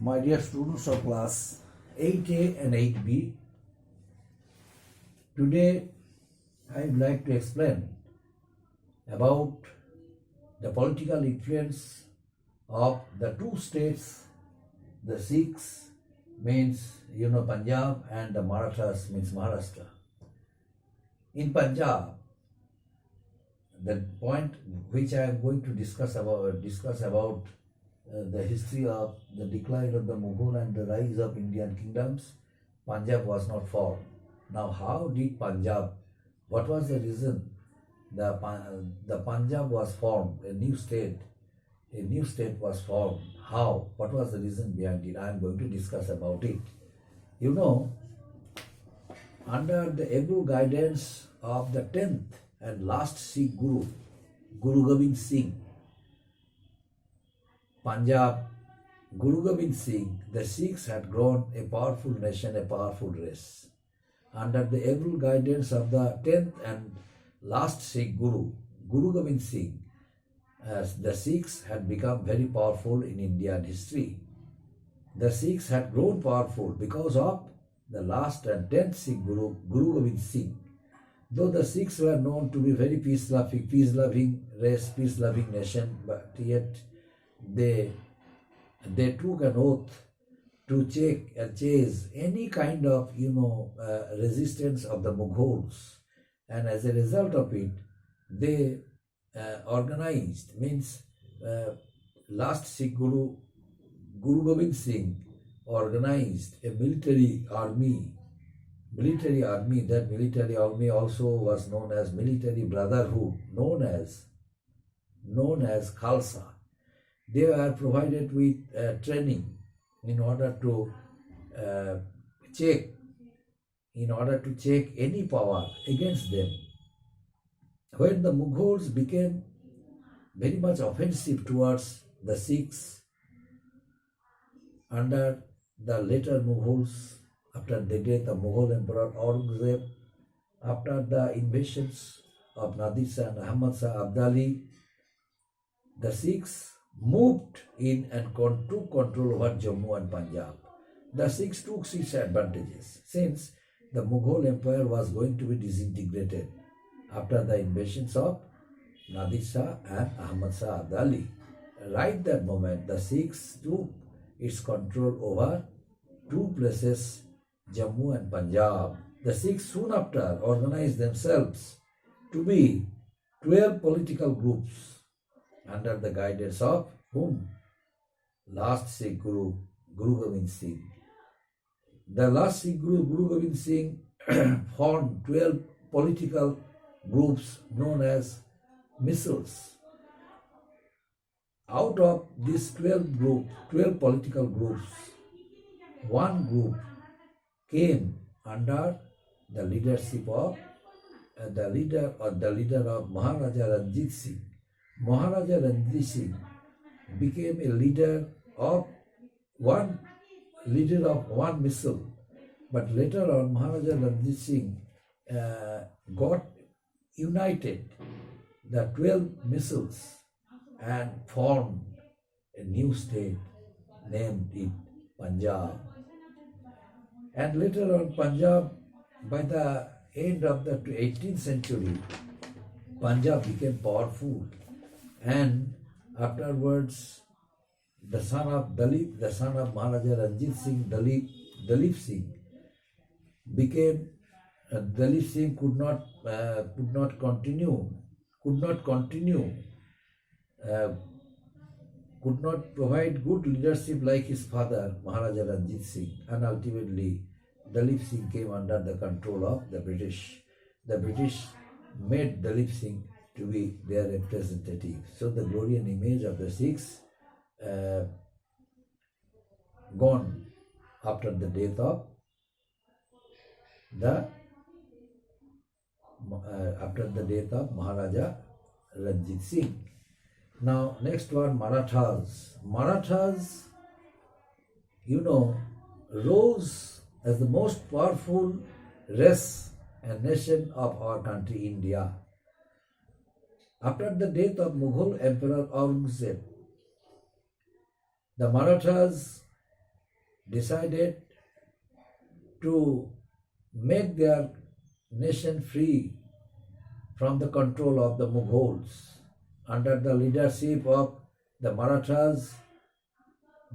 My dear students of class 8A and 8B, today I would like to explain about the political influence of the two states, the Sikhs means Punjab and the Marathas means Maharashtra. In Punjab, the point which I am going to discuss about the history of the decline of the Mughal and the rise of Indian kingdoms, Punjab was not formed. Now, how did Punjab? What was the reason the Punjab was formed? A new state was formed. How? What was the reason behind it? I am going to discuss about it. Under the able guidance of the 10th and last Sikh Guru, Guru Gobind Singh, Punjab, Guru Gobind Singh, the Sikhs had grown a powerful nation, a powerful race. Under the able guidance of the 10th and last Sikh Guru, Guru Gobind Singh, the Sikhs had become very powerful in Indian history. The Sikhs had grown powerful because of the last and 10th Sikh Guru, Guru Gobind Singh. Though the Sikhs were known to be very peace-loving race, peace-loving nation, but yet they took an oath to check and chase any kind of resistance of the Mughals, and as a result of it, they organized last Sikh Guru Gobind Singh organized a military army. That military army also was known as Military Brotherhood, known as Khalsa. They were provided with training in order to check any power against them. When the Mughals became very much offensive towards the Sikhs under the later Mughals, after the death of Mughal Emperor Aurangzeb, after the invasions of Nadir Shah and Ahmad Shah Abdali, the Sikhs moved in and took control over Jammu and Punjab. The Sikhs took its advantages since the Mughal Empire was going to be disintegrated after the invasions of Nadir Shah and Ahmad Shah Abdali. Right that moment, the Sikhs took its control over two places, Jammu and Punjab. The Sikhs soon after organized themselves to be 12 political groups under the guidance of whom? Last Sikh Guru, Guru Gobind Singh. The last Sikh Guru, Guru Gobind Singh, formed 12 political groups known as missals. Out of these 12 political groups, one group came under the leadership of the leader of Maharaja Ranjit Singh. Maharaja Ranjit Singh became a leader of one missile, but later on Maharaja Ranjit Singh got united the 12 missiles and formed a new state, named it Punjab. And later on Punjab, by the end of the 18th century, Punjab became powerful, and afterwards the son of Maharaja Ranjit Singh, Dalip Singh, became Dalip Singh could not provide good leadership like his father Maharaja Ranjit Singh, and ultimately Dalip Singh came under the control of the British. The British made Dalip Singh to be their representative. So the glory and image of the Sikhs gone after the death of Maharaja Ranjit Singh. Now next one, Marathas. Marathas, rose as the most powerful race and nation of our country, India. After the death of Mughal Emperor Aurangzeb, the Marathas decided to make their nation free from the control of the Mughals. Under the leadership of the Marathas,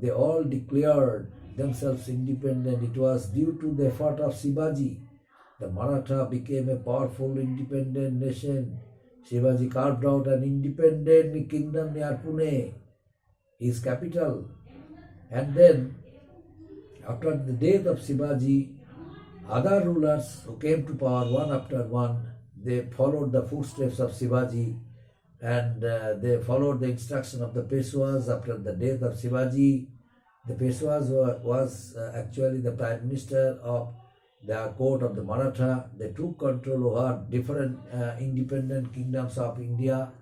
they all declared themselves independent. It was due to the effort of Shivaji. The Maratha became a powerful independent nation. Shivaji carved out an independent kingdom near Pune, his capital. And then, after the death of Shivaji, other rulers who came to power one after one, they followed the footsteps of Shivaji, and they followed the instruction of the Peshwas. After the death of Shivaji, the Peshwas was actually the prime minister of the court of the Maratha. They took control over different independent kingdoms of India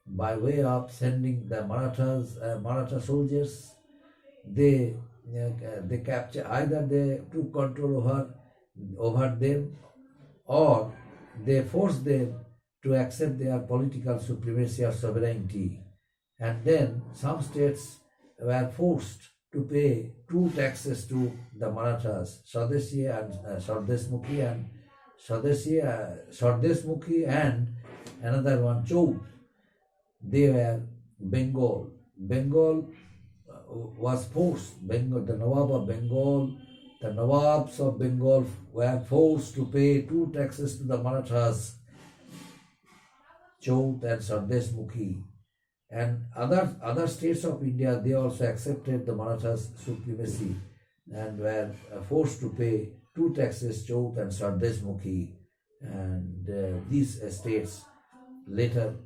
by way of sending the Maratha soldiers. They capture, either they took control over them, or they forced them to accept their political supremacy or sovereignty. And then some states were forced to pay two taxes to the Marathas, Swadeshi and Swadeshmukhi and another one, Chout. They were Bengal. Bengal was forced, the Nawab of Bengal, the Nawabs of Bengal were forced to pay two taxes to the Marathas, Chout and Swadeshmukhi. And other states of India, they also accepted the Marathas' supremacy and were forced to pay two taxes, Chout and Swadeshmukhi. And these states later,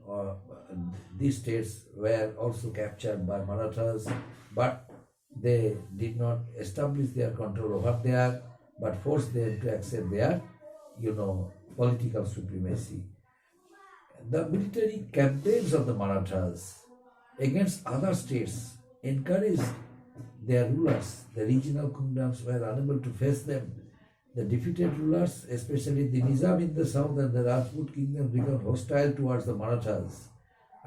these states were also captured by Marathas, but they did not establish their control over there, but forced them to accept their, political supremacy. The military campaigns of the Marathas against other states encouraged their rulers. The regional kingdoms were unable to face them. The defeated rulers, especially the Nizam in the south and the Rajput kingdom, became hostile towards the Marathas.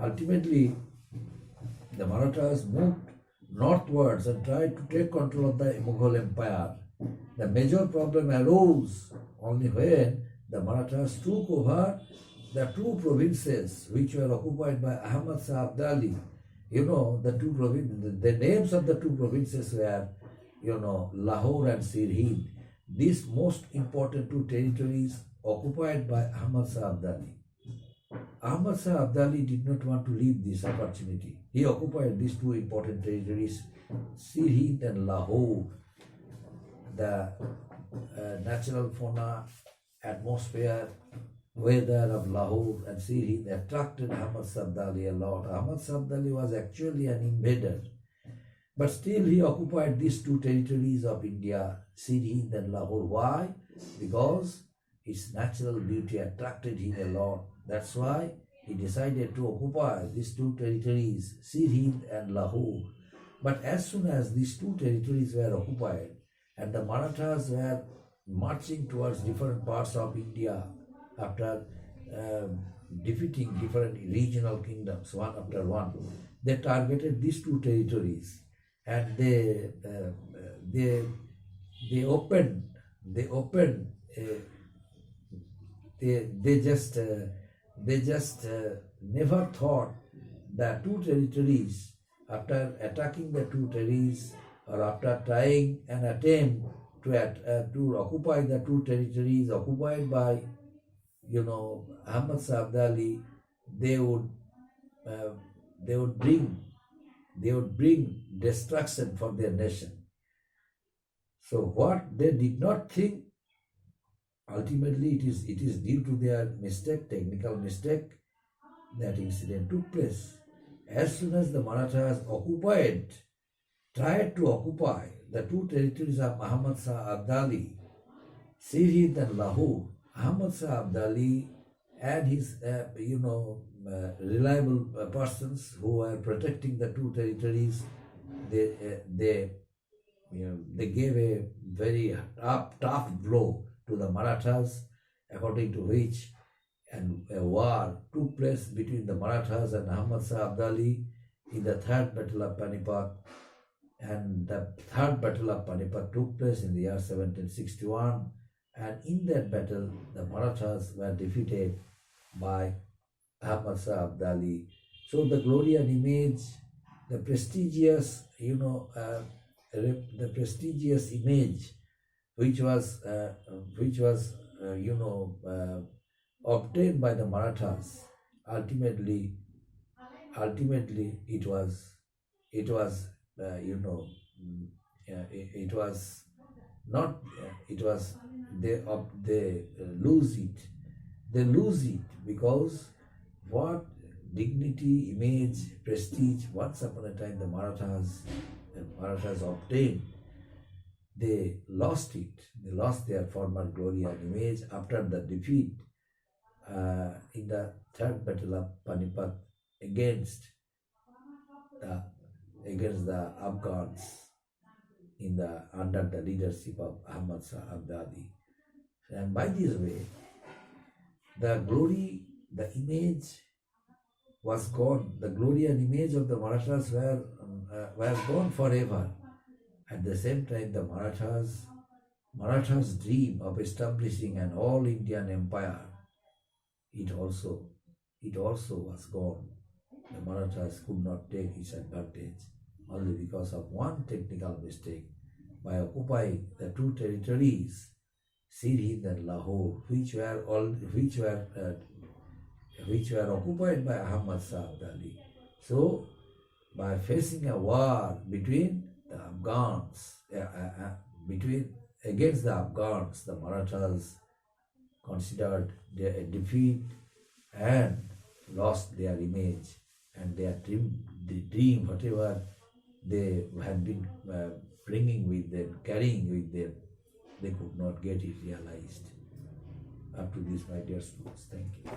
Ultimately, the Marathas moved northwards and tried to take control of the Mughal Empire. The major problem arose only when the Marathas took over the two provinces which were occupied by Ahmad Shah Abdali. The names of the two provinces were, Lahore and Sirhind. These most important two territories occupied by Ahmad Shah Abdali. Ahmad Shah Abdali did not want to leave this opportunity. He occupied these two important territories, Sirhind and Lahore. The natural fauna, atmosphere, weather of Lahore and Sirhind attracted Ahmad Shah Abdali a lot. Ahmad Shah Abdali was actually an invader, but still he occupied these two territories of India, Sirhind and Lahore. Why? Because its natural beauty attracted him a lot. That's why he decided to occupy these two territories, Sirhind and Lahore. But as soon as these two territories were occupied and the Marathas were marching towards different parts of India after defeating different regional kingdoms one after one, they targeted these two territories, and they just never thought that two territories, after attacking the two territories, or after trying an attempt to occupy the two territories occupied by Ahmad Shah Abdali, they would bring destruction for their nation. So what they did not think, ultimately it is due to their technical mistake, that incident took place. As soon as the Marathas tried to occupy the two territories of Ahmad Shah Abdali, Sirhind and Lahore, Ahmad Shah Abdali and his reliable persons who were protecting the two territories, they gave a very tough blow to the Marathas, according to which a war took place between the Marathas and Ahmad Shah Abdali in the Third Battle of Panipat. And the third battle of Panipat took place in the year 1761, and in that battle the Marathas were defeated by Ahmad Shah Abdali. So the glory and image, the prestigious, the prestigious image which was obtained by the Marathas, ultimately it was it was not it was they lose it because what dignity, image, prestige once upon a time the Marathas obtained, they lost it. They lost their former glory and image after the defeat in the third battle of Panipat against the Afghans under the leadership of Ahmad Shah Abdali. And by this way, the glory, the image was gone. The glory and image of the Marathas were gone forever. At the same time, the Marathas' dream of establishing an all-Indian empire, it also was gone. The Marathas could not take its advantage only because of one technical mistake by occupying the two territories, Sirhind and Lahore, which were occupied by Ahmad Shah Abdali. So, by facing a war between the Afghans, against the Afghans, the Marathas considered their defeat and lost their image and their dream, whatever they had been bringing with them, carrying with them, they could not get it realized. Up to this, my dear students, thank you.